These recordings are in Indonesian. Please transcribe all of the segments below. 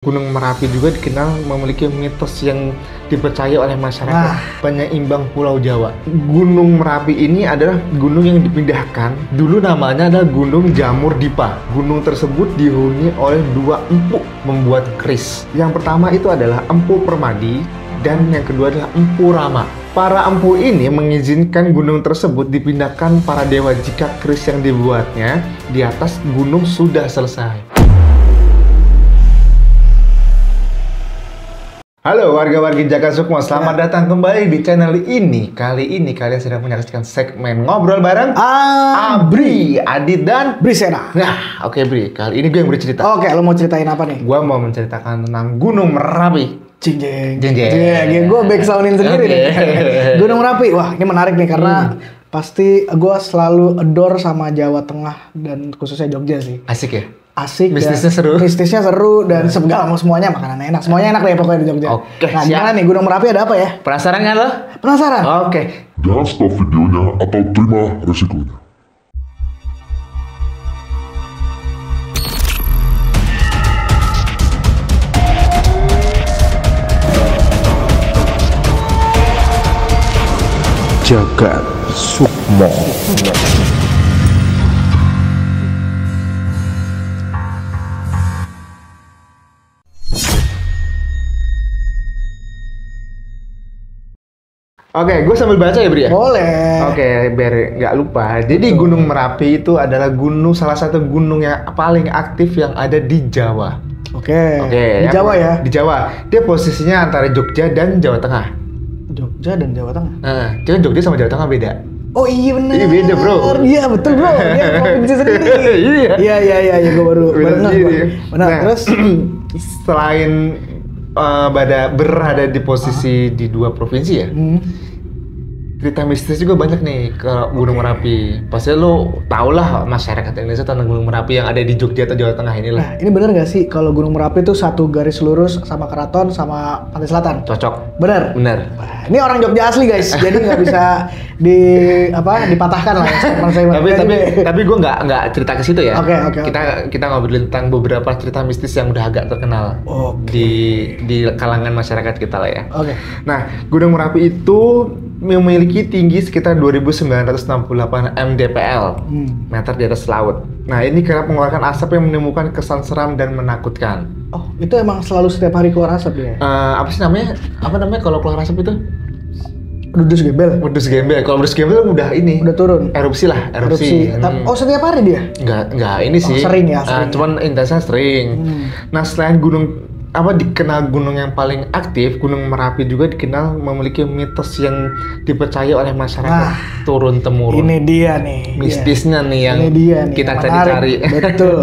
Gunung Merapi juga dikenal memiliki mitos yang dipercaya oleh masyarakat penyeimbang Pulau Jawa. Gunung Merapi ini adalah gunung yang dipindahkan. Dulu namanya adalah Gunung Jamur Dipa. Gunung tersebut dihuni oleh dua empu membuat keris. Yang pertama itu adalah Empu Permadi dan yang kedua adalah Empu Rama. Para empu ini mengizinkan gunung tersebut dipindahkan para dewa jika keris yang dibuatnya di atas gunung sudah selesai. Halo warga-wargi Jaga Sukmo, selamat datang kembali di channel ini. Kali ini kalian sedang menyaksikan segmen Ngobrol Bareng Abri, Adit, dan Brisena. Nah, oke Bri, kali ini gue yang bercerita. Oke, lo mau ceritain apa nih? Gue mau menceritakan tentang Gunung Merapi. Jeng jeng. Gue back soundin sendiri nih. Gunung Merapi, wah ini menarik nih karena pasti gue selalu adore sama Jawa Tengah dan khususnya Jogja sih. Asik ya? Asik, mistisnya seru. Mistisnya seru dan semuanya makanan enak. Semuanya enak deh pokoknya di Jogja. Oke, nah, siap. gimana nih Gunung Merapi ada apa ya? Penasaran kan lo? Penasaran? Oke. Jangan stop videonya atau terima resikonya. Jaga Sukmo. Oke, gue sambil baca ya Bri ya? Boleh. Oke, biar nggak lupa. Jadi Gunung Merapi itu adalah salah satu gunung yang paling aktif yang ada di Jawa. Oke. Di yang- Jawa ya? Di Jawa. Dia posisinya antara Jogja dan Jawa Tengah. Jogja dan Jawa Tengah. Nah, dia Jogja sama Jawa Tengah beda. Oh iya benar. Iya, beda, bro. Iya betul bro. Dia provinsi sendiri. Iya. Iya gue baru ngeh gua. Benar. Nah, Terus selain berada di posisi di dua provinsi ya, cerita mistis juga banyak nih ke Gunung Merapi. Pasti lo tau lah masyarakat Indonesia tentang Gunung Merapi yang ada di Jogja atau Jawa Tengah inilah. Nah, ini bener nggak sih kalau Gunung Merapi itu satu garis lurus sama keraton sama pantai selatan? Cocok. Bener. Bener. Wah, ini orang Jogja asli guys, jadi nggak bisa dipatahkan lah ya. tapi gue nggak cerita ke situ ya. Oke. Kita ngobrolin tentang beberapa cerita mistis yang udah agak terkenal di kalangan masyarakat kita lah ya. Oke. Nah, Gunung Merapi itu memiliki tinggi sekitar 2.968 mdpl meter di atas laut. Nah, ini kerap mengeluarkan asap yang menimbulkan kesan seram dan menakutkan. Oh, itu emang selalu setiap hari keluar asap ya? Apa sih namanya? Apa namanya kalau keluar asap itu? Ludus gembel. Wedus gembel. Kalau wedus gembel udah ini. Udah turun. Erupsi lah, erupsi. Oh, setiap hari dia? Enggak ini sih. Sering ya, sering. Cuman intensnya sering. Nah, selain dikenal gunung yang paling aktif, Gunung Merapi juga dikenal memiliki mitos yang dipercaya oleh masyarakat turun temurun. Ini dia nih. Mistisnya nih yang ini dia nih, kita yang cari-cari. menarik. Betul.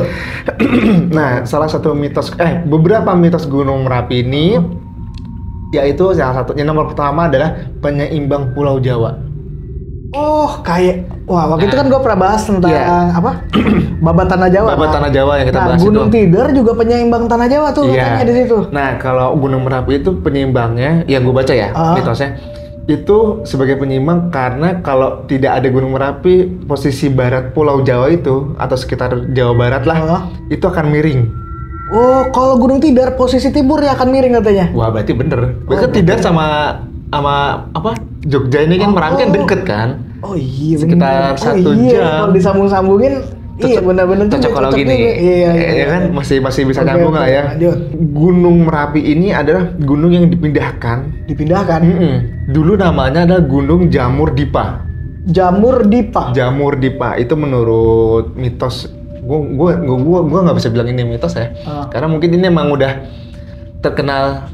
Nah, salah satu beberapa mitos Gunung Merapi ini yaitu salah satunya nomor pertama adalah penyeimbang Pulau Jawa. Oh, waktu itu kan gue pernah bahas tentang apa? Babat Tanah Jawa. Babat Tanah Jawa yang kita bahas Gunung itu. Tidar juga penyeimbang Tanah Jawa tuh katanya di situ. Nah, kalau Gunung Merapi itu penyeimbangnya, yang gue baca ya mitosnya, itu sebagai penyeimbang karena kalau tidak ada Gunung Merapi, posisi barat Pulau Jawa itu atau sekitar Jawa Barat lah, itu akan miring. Oh, kalau Gunung Tidar posisi timur ya akan miring katanya. Wah, berarti bener. Berarti Tidar sama apa? Jogja ini kan Merapi kan deket kan? Oh iya sekitar bener. 1 jam. Kalau disambung-sambungin, iya benar-benar cocok kalau gini. Iya kan masih bisa nyambung lah ya. Lanjut. Gunung Merapi ini adalah gunung yang dipindahkan. Dulu namanya adalah Gunung Jamur Dipa. Jamur Dipa itu menurut mitos. Gua nggak bisa bilang ini mitos ya. Karena mungkin ini emang udah terkenal.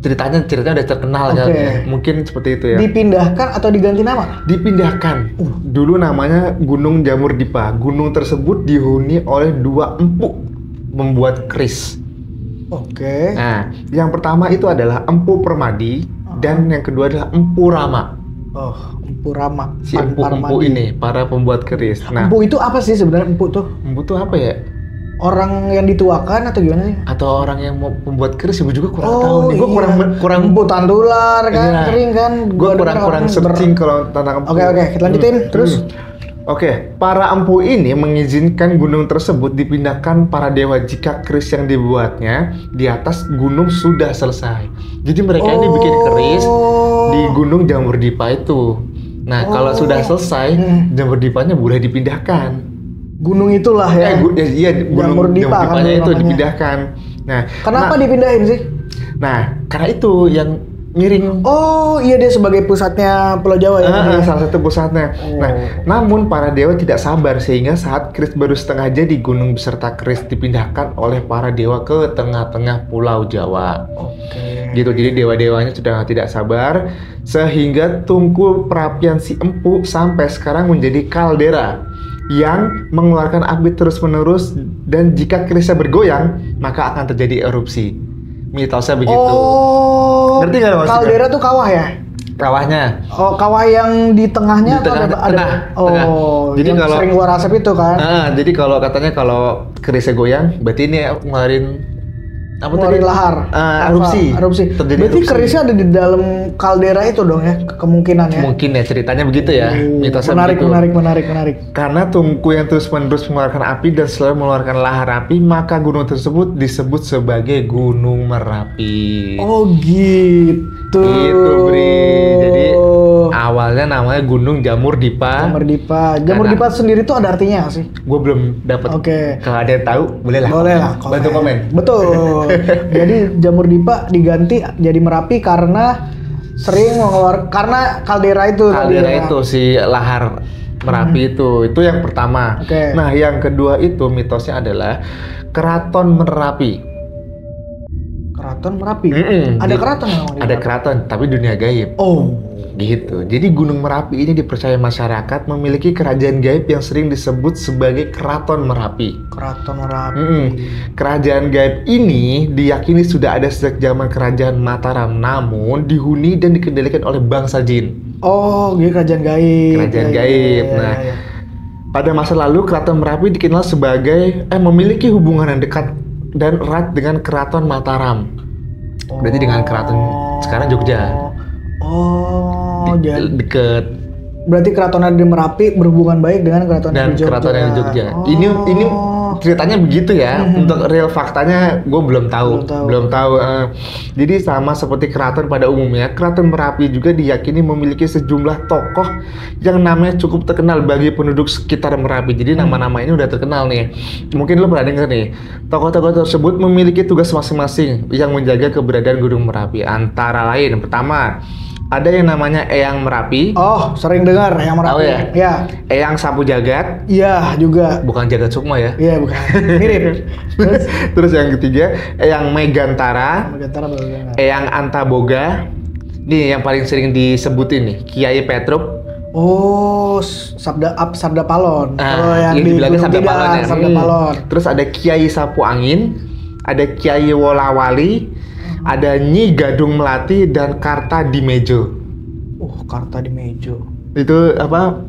Ceritanya udah terkenal kan. Mungkin seperti itu ya. Dipindahkan atau diganti nama? Dipindahkan. Dulu namanya Gunung Jamur Dipa. Gunung tersebut dihuni oleh dua empu membuat keris. Oke. Nah, yang pertama itu adalah Empu Permadi dan yang kedua adalah Empu Rama. Oh, Empu Rama. Si empu ini para pembuat keris. Nah, empu itu apa sih sebenarnya empu tuh? Empu tuh apa ya? Orang yang dituakan atau gimana sih? Atau orang yang mau pembuat keris, gue juga kurang tahu nih. Gue kurang empu tandular kan, sering kan. Gue kurang searching kalau tentang empu. Oke, kita lanjutin. Terus? Oke, para empu ini mengizinkan gunung tersebut dipindahkan para dewa jika keris yang dibuatnya di atas gunung sudah selesai. Jadi mereka ini bikin keris di gunung Jamur-Dipa itu. Nah, kalau sudah selesai, Jamur-Dipanya boleh dipindahkan. Gunung itulah ya. Iya, gunung Jamur-Dipa Jamur-Dipanya kan itu namanya. dipindahkan. Nah, Kenapa dipindahin sih? Nah, karena itu yang miring. Oh iya, dia sebagai pusatnya Pulau Jawa ya. Salah satu pusatnya. Nah, namun para dewa tidak sabar sehingga saat keris baru setengah jadi, gunung beserta keris dipindahkan oleh para dewa ke tengah-tengah Pulau Jawa. Oke. Gitu, jadi dewa-dewanya sudah tidak sabar sehingga tungku perapian si empu sampai sekarang menjadi kaldera yang mengeluarkan api terus-menerus, dan jika kerisnya bergoyang maka akan terjadi erupsi. Mitosnya begitu. Oh. Ngerti nggak maksudnya? Kaldera tuh kawah ya? Kawahnya. Oh, kawah yang di tengahnya Di atau tengah- ada? tengah. Oh, Jadi yang kalau- sering keluar asap itu kan? Jadi kalau katanya kalau kerisnya goyang, berarti ini ngeluarin apa Ngeluarin tadi? lahar. Erupsi. Erupsi. Terjadi Berarti erupsi. kerisnya ada di dalam kaldera itu dong ya, kemungkinan ya? Mungkin ya ceritanya begitu ya. Mitosnya Menarik, begitu. menarik. Karena tungku yang terus-menerus mengeluarkan api dan selalu mengeluarkan lahar api, maka gunung tersebut disebut sebagai Gunung Merapi. Oh gitu. Gitu, Bri. Jadi awalnya namanya Gunung Jamur-Dipa. Jamur-Dipa. Jamur-Dipa sendiri tuh ada artinya nggak sih? Gue belum dapat. Oke. Kalau ada yang tahu, boleh lah. Boleh lah. Bantu komen. Betul. Jadi Jamur-Dipa diganti jadi Merapi karena sering karena kaldera itu. tadi Kaldera ya. itu si lahar Merapi itu yang pertama. Oke. Nah, yang kedua itu mitosnya adalah Keraton Merapi. Keraton Merapi. Ada Di- keraton yang namanya? Ada keraton, tapi dunia gaib. Oh. Gitu. Jadi Gunung Merapi ini dipercaya masyarakat memiliki kerajaan gaib yang sering disebut sebagai Keraton Merapi. Keraton Merapi. Kerajaan gaib ini diyakini sudah ada sejak zaman kerajaan Mataram, namun dihuni dan dikendalikan oleh bangsa jin. Oh, dia kerajaan gaib. Kerajaan Ya, ya, gaib. ya, ya, Nah, ya. pada masa lalu Keraton Merapi dikenal sebagai memiliki hubungan yang dekat dan erat dengan Keraton Mataram. Berarti dengan Keraton sekarang Jogja. Oh, jadi Deket berarti keraton ada di Merapi berhubungan baik dengan keraton dan di Jogja. keraton yang di Jogja. Oh. Ini ceritanya begitu ya. Untuk real faktanya gue belum tahu. Belum tahu. Jadi sama seperti keraton pada umumnya, Keraton Merapi juga diyakini memiliki sejumlah tokoh yang namanya cukup terkenal bagi penduduk sekitar Merapi. Jadi nama-nama ini udah terkenal nih. Mungkin lo pernah dengar nih. Tokoh-tokoh tersebut memiliki tugas masing-masing yang menjaga keberadaan Gunung Merapi. Antara lain, pertama ada yang namanya Eyang Merapi. Oh, sering dengar yang Merapi. Tahu ya? Ya. Eyang Sapu Jagat, Iya, juga. bukan Jagat Sukma ya. Iya, bukan. Mirip. Terus Terus yang ketiga, Eyang Megantara, Megantara baru dengar. Eyang Antaboga. Nih yang paling sering disebutin nih, Kiai Petruk. Oh, Sabda Palon. Kalau yang di dibilangnya Gunung Sabda Tidar, Palon ya. Sabda Palon. Terus ada Kiai Sapu Angin, ada Kiai Wolawali, ada Nyi Gadung Melati dan Karta Dimejo. Karta di Mejo. Itu apa?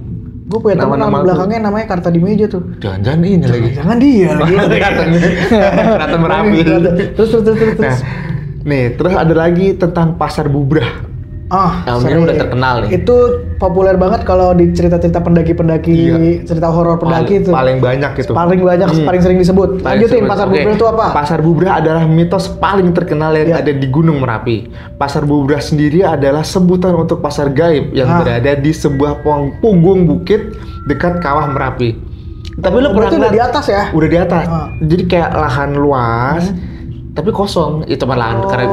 Gue punya teman Nama-nama nama belakangnya namanya Karta di Mejo tuh. Jangan-jangan ini lagi. Jangan dia lagi. Keraton Merapi. Terus. Nah, nih terus ada lagi tentang Pasar Bubrah. Ini sering. udah terkenal nih. Itu populer banget kalau di cerita-cerita pendaki-pendaki, Iya. cerita horor pendaki itu. Paling banyak itu. Paling banyak, paling sering disebut. Lanjutin, Pasar Oke. Bubrah itu apa? Pasar Bubrah adalah mitos paling terkenal yang Iya. ada di Gunung Merapi. Pasar Bubrah sendiri adalah sebutan untuk pasar gaib yang berada di sebuah punggung bukit dekat kawah Merapi. Tapi lu pernah Berarti udah ngeliat- di atas ya? Udah di atas. Jadi kayak lahan luas, tapi kosong. Itu cuma lahan karena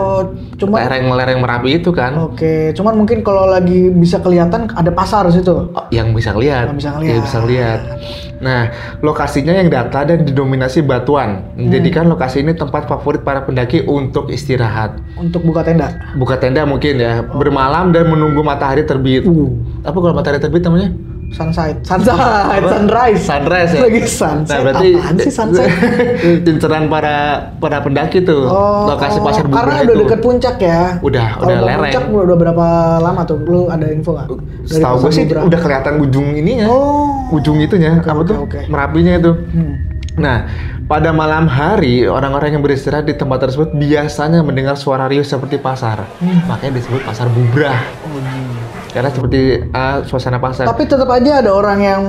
cuma lereng-lereng Merapi itu kan. Oke, cuman mungkin kalau lagi bisa kelihatan ada pasar di situ. Yang bisa lihat. Yang bisa ngeliat. Yang bisa lihat. Nah, lokasinya yang data dan didominasi batuan, menjadikan lokasi ini tempat favorit para pendaki untuk istirahat. Untuk buka tenda. Buka tenda mungkin ya, bermalam dan menunggu matahari terbit. Apa kalau matahari terbit namanya? Sunrise, sunrise. Sunrise ya. Lagi sunset. Nah, berarti Apaan sih sunset? inceran para pendaki tuh. Lokasi Pasar Bubrah karena itu. udah deket puncak ya. Udah Kalau mau lereng. puncak udah berapa lama tuh? Lu ada info nggak? Dari Setahu gue Pasar sih Bubrah? udah kelihatan ujung ininya. Ujung itunya. Apa tuh? oke. Merapinya itu. Nah, pada malam hari orang-orang yang beristirahat di tempat tersebut biasanya mendengar suara riuh seperti pasar. Makanya disebut Pasar Bubrah. Karena seperti suasana pasar. Tapi tetap aja ada orang yang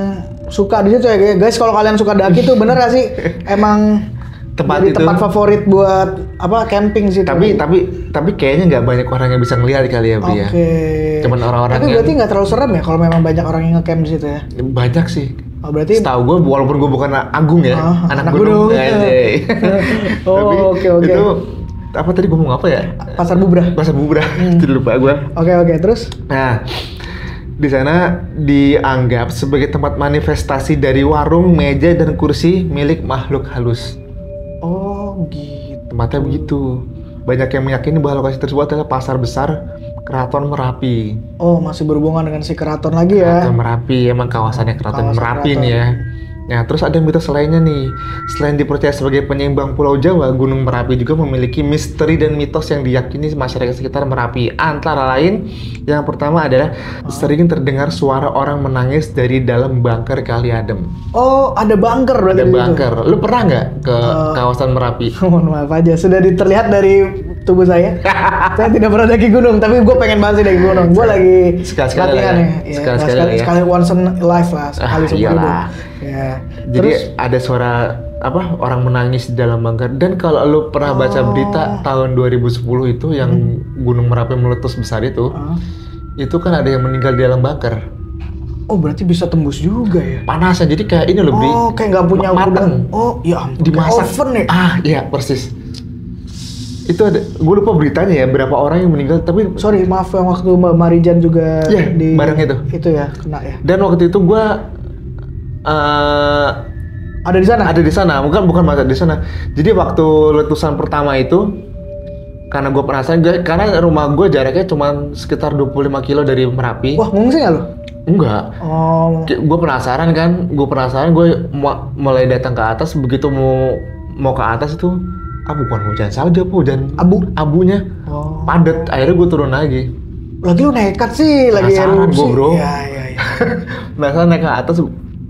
suka di situ ya guys. Kalau kalian suka daki tuh bener gak sih? Emang Tempat jadi itu. tempat favorit buat apa camping sih. Tapi kayaknya nggak banyak orang yang bisa ngelihat kali ya, Bri ya. Oke. Cuman orang-orang Tapi yang berarti nggak terlalu serem ya kalau memang banyak orang yang ngecamp di situ ya? banyak sih. Oh berarti. Setahu gue, walaupun gue bukan Agung ya, anak gunung. Anjay. Tapi Oke. itu apa tadi gue mau apa ya? Pasar Bubrah. Pasar Bubrah. Jadi lupa gue. Oke, terus? Nah, di sana dianggap sebagai tempat manifestasi dari warung, meja, dan kursi milik makhluk halus. Oh gitu. Tempatnya begitu. Banyak yang meyakini bahwa lokasi tersebut adalah pasar besar Keraton Merapi. Oh masih berhubungan dengan si keraton lagi ya? Keraton Merapi, emang kawasannya Keraton Kawasan Merapi keraton. nih ya. Nah, terus ada mitos lainnya nih. Selain dipercaya sebagai penyeimbang Pulau Jawa, Gunung Merapi juga memiliki misteri dan mitos yang diyakini masyarakat sekitar Merapi. Antara lain, yang pertama adalah sering terdengar suara orang menangis dari dalam bunker Kali Adem. Oh ada bunker berarti Ada di situ? bunker. Lu pernah nggak ke kawasan Merapi? Mohon maaf aja, sudah terlihat dari tubuh saya. Saya tidak pernah daki gunung, tapi gue pengen banget sih daki gunung. Gue lagi Sekali-sekali latihan lah ya. ya. Sekali-sekali lah ya. Sekali once in life lah, sekali seumur hidup. Iyalah. Ya. Jadi Terus ada suara apa orang menangis di dalam bunker. Dan kalau lu pernah baca berita tahun 2010 itu yang Gunung Merapi meletus besar itu kan ada yang meninggal di dalam bunker. oh berarti bisa tembus juga ya? Panasnya, jadi kayak ini loh, Bri. Oh kayak nggak punya mateng. Oh ya ampun, Dimasak. kayak oven ya? Ah iya persis. Itu ada, gue lupa beritanya ya berapa orang yang meninggal, tapi Sorry maaf yang waktu Mbak Marijan juga Iya, bareng itu. Itu ya kena ya. dan waktu itu gue Ada di sana? ada di sana, bukan masa di sana. Jadi waktu letusan pertama itu, karena gue penasaran, karena rumah gue jaraknya cuma sekitar 25 kilo dari Merapi. Wah ngungsi nggak lo? Enggak. Oh Gue penasaran, gue mulai datang ke atas. Begitu mau ke atas itu, bukan hujan salju, hujan abunya Oh. padat. Akhirnya gue turun lagi. Lagi lu nekat sih, lagi Penasaran erupsi. gua, bro. Iya. Nah, naik ke atas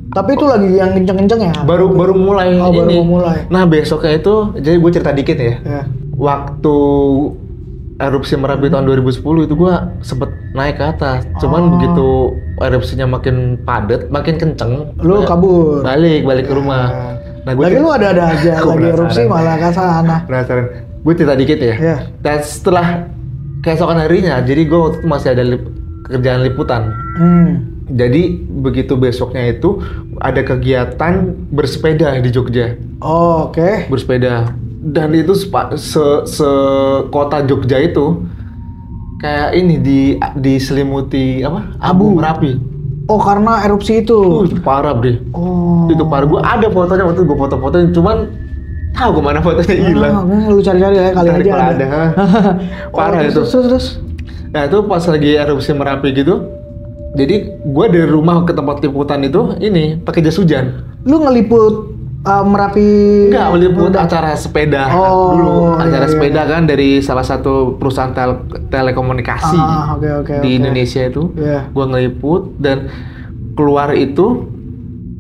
Tapi itu lagi yang kenceng-kenceng ya? baru mulai Oh, ini. baru mau mulai. Nah, besoknya itu, jadi gue cerita dikit ya. Ya. Waktu erupsi Merapi tahun 2010 itu gue sempet naik ke atas. Cuman begitu erupsinya makin padat, makin kenceng, Lu kabur. balik ke rumah. Nah, Lagi lu ada aja, Gua lagi erupsi penasaran. malah ke sana. Penasaran. Gue cerita dikit ya. Iya. Dan setelah keesokan harinya, jadi gue waktu itu masih ada kerjaan liputan. Jadi begitu besoknya itu ada kegiatan bersepeda di Jogja. Oh, oke. Bersepeda. Dan itu kota Jogja itu kayak ini diselimuti abu Merapi. Oh, karena erupsi itu. Itu parah, Bre. Oh. Itu parah. Gue ada fotonya, waktu itu gue foto-fotoin, cuman tahu kemana fotonya hilang. Lu cari-cari ya kali Cari aja kalau ada. ada. Parah itu. Terus. Nah, itu pas lagi erupsi Merapi gitu. Jadi gue dari rumah ke tempat liputan itu ini pakai jas hujan. Lu ngeliput Merapi? Enggak, meliput acara sepeda dulu. Acara iya. sepeda kan dari salah satu perusahaan telekomunikasi Oke. di Indonesia itu. Iya. Gua ngeliput dan keluar itu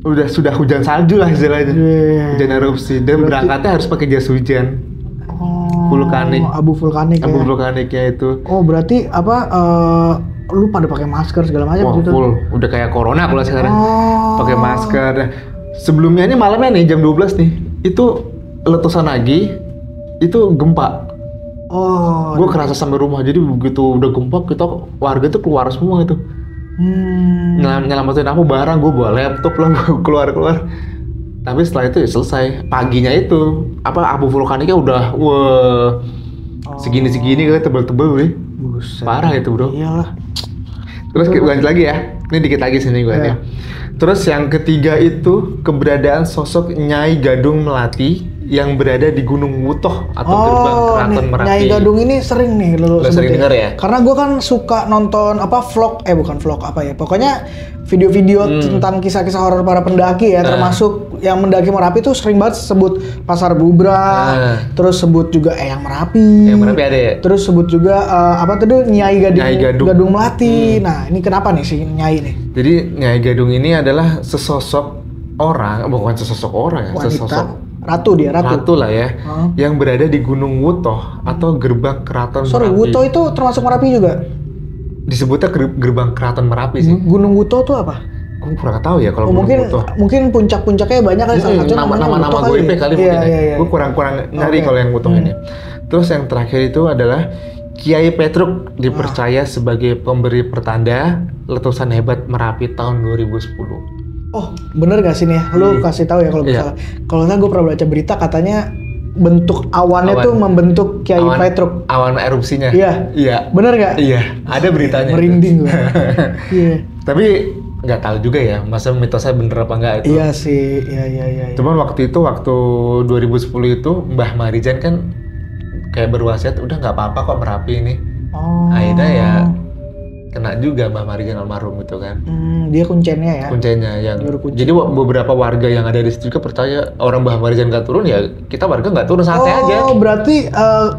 sudah hujan salju lah istilahnya. Iya. Hujan erupsi dan berangkatnya harus pakai jas hujan. Vulkanik. Abu vulkanik Abu ya. vulkaniknya itu. Oh, berarti lu pada pakai masker segala macam Wah, gitu. full. Udah kayak corona kalau sekarang. Oh. Pakai masker. Nah, sebelumnya ini malamnya nih jam 12 nih. Itu letusan lagi. Itu gempa. Oh. Gue kerasa sampai rumah. Jadi begitu udah gempa, warga tuh keluar semua itu. Nyelamatin aku barang, gue bawa laptop lah, gue keluar. Tapi setelah itu ya selesai. Paginya itu abu vulkaniknya udah segini kan tebel-tebel nih. Buset. Parah itu, bro. Iyalah. Terus lanjut lagi ya. Ini dikit lagi sini gue ya. Terus yang ketiga itu keberadaan sosok Nyai Gadung Melati yang berada di Gunung Wutoh atau gerbang Keraton Merapi. Nyai Gadung ini sering nih lu Lo sering sebutin. denger ya? Karena gue kan suka nonton bukan vlog pokoknya video-video tentang kisah-kisah horor para pendaki ya, termasuk yang mendaki Merapi tuh sering banget sebut Pasar Bubrah, terus sebut juga Eyang Merapi. Eyang Merapi ada ya? Terus sebut juga Nyai Gadung. Gadung Melati. Nah, ini kenapa nih si Nyai nih? Jadi Nyai Gadung ini adalah sesosok orang, bukan sesosok orang ya, Wanita, sesosok ratu lah ya, yang berada di Gunung Wutoh atau gerbang Keraton Sorry, Merapi. Wuto itu termasuk Merapi juga? Disebutnya gerbang Keraton Merapi sih. Gunung Wuto tuh apa? Gue kurang tahu ya kalau mungkin Gunung Butuh. mungkin puncak-puncaknya banyak kali, salah satunya Nama-nama Butuh kali. goib kali mungkin ya. Gue kurang nyari Oke. kalau yang Butuh ini. Terus yang terakhir itu adalah Kiai Petruk dipercaya sebagai pemberi pertanda letusan hebat Merapi tahun 2010. Oh, bener gak sih nih? Lu kasih tahu ya kalau Iya. misalnya. Kalau nggak gue pernah baca berita katanya bentuk awannya Awan. tuh membentuk Kiai Petruk. Awan erupsinya. Iya. Iya. Bener gak? Iya, ada beritanya. Merinding gue. Iya. Tapi nggak tahu juga ya, masa mitosnya bener apa enggak itu. Iya sih, iya. Cuman waktu 2010 itu Mbah Marijan kan kayak berwasiat, udah nggak apa-apa kok Merapi ini. Oh. Akhirnya ya kena juga Mbah Marijan almarhum itu kan. Dia kuncennya ya. Kuncinya yang Juru kunci. jadi beberapa warga yang ada di situ juga percaya orang Mbah Marijan nggak turun ya kita warga nggak turun santai aja. Oh, berarti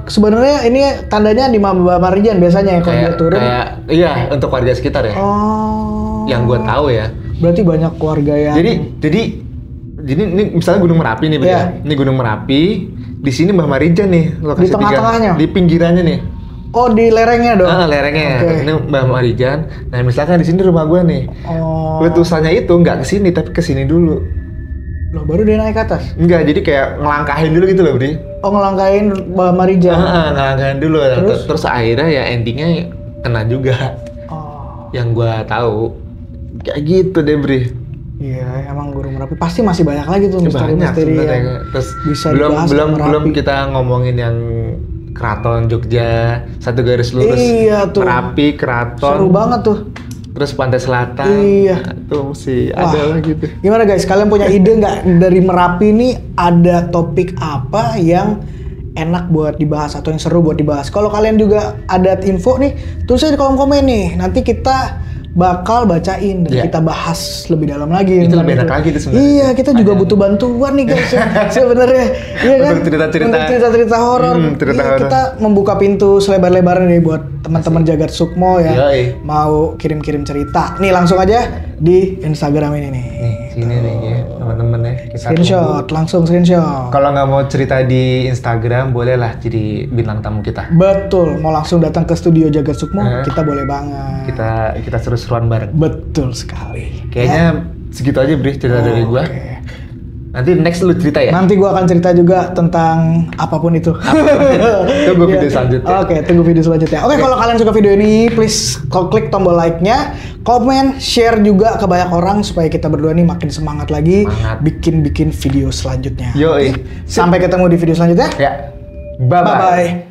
sebenarnya ini tandanya di Mbah Marijan biasanya ya kalau dia turun. Kayak iya untuk warga sekitar ya. Oh. Yang gue tahu ya. Berarti banyak warga yang. Jadi ini misalnya Gunung Merapi nih, Bro. Iya. Ini Gunung Merapi, di sini Mbah Marijan nih lokasi Di tengah-tengahnya? di pinggirannya nih. Oh, di lerengnya dong. Lerengnya. Oke. Ini Mbah Marijan. Nah, misalkan di sini rumah gue nih. Oh. Letusannya itu nggak ke sini tapi ke sini dulu. Loh, baru dia naik ke atas. Enggak, jadi kayak ngelangkahin dulu gitu loh, Bri. Oh, ngelangkain Mbah Marijan. Ngelangkahin dulu. Terus akhirnya ya endingnya kena juga. Oh. Yang gue tahu kayak gitu deh, Bri. Iya, emang Gunung Merapi pasti masih banyak lagi tuh Banyak misteri-misteri yang sebenarnya. Terus bisa belum dibahas belum sama belum Merapi. kita ngomongin yang Keraton Jogja, satu garis lurus. Iya tuh. Merapi, Keraton. Seru banget tuh. Terus Pantai Selatan. Iya. Nah, itu sih Wah. ada lah gitu. Gimana guys, kalian punya ide nggak dari Merapi ini ada topik apa yang enak buat dibahas atau yang seru buat dibahas? Kalau kalian juga ada info nih, tulis aja di kolom komen nih. Nanti kita bakal bacain dan Iya. kita bahas lebih dalam lagi. Itu tentang lebih enak lagi tuh sebenarnya. Iya, kita juga butuh bantuan nih guys ya, sebenarnya. Iya kan? Untuk cerita-cerita. Untuk cerita-cerita horor. cerita Iya, horor. kita membuka pintu selebar-lebarnya nih buat teman-teman Jagat Sukmo ya. Yoi. Mau kirim-kirim cerita. Nih langsung aja di Instagram ini nih. Nih, sini nih ya, teman-teman ya. Kita Screenshot, langsung screenshot. kalau nggak mau cerita di Instagram, bolehlah jadi bintang tamu kita. Betul, mau langsung datang ke studio Jagat Sukmo, kita boleh banget. Kita seru-seruan bareng. Betul sekali. Kayaknya segitu aja, Bri, cerita dari gua. Oke. Nanti next lu cerita ya. Nanti gua akan cerita juga tentang apapun itu. Tunggu Iya. video selanjutnya. Oke, tunggu video selanjutnya. Oke, kalau kalian suka video ini, please klik tombol like-nya, komen, share juga ke banyak orang supaya kita berdua nih makin semangat lagi Semangat. bikin video selanjutnya. Yoi. Sampai ketemu di video selanjutnya. Ya. Bye-bye. Bye-bye.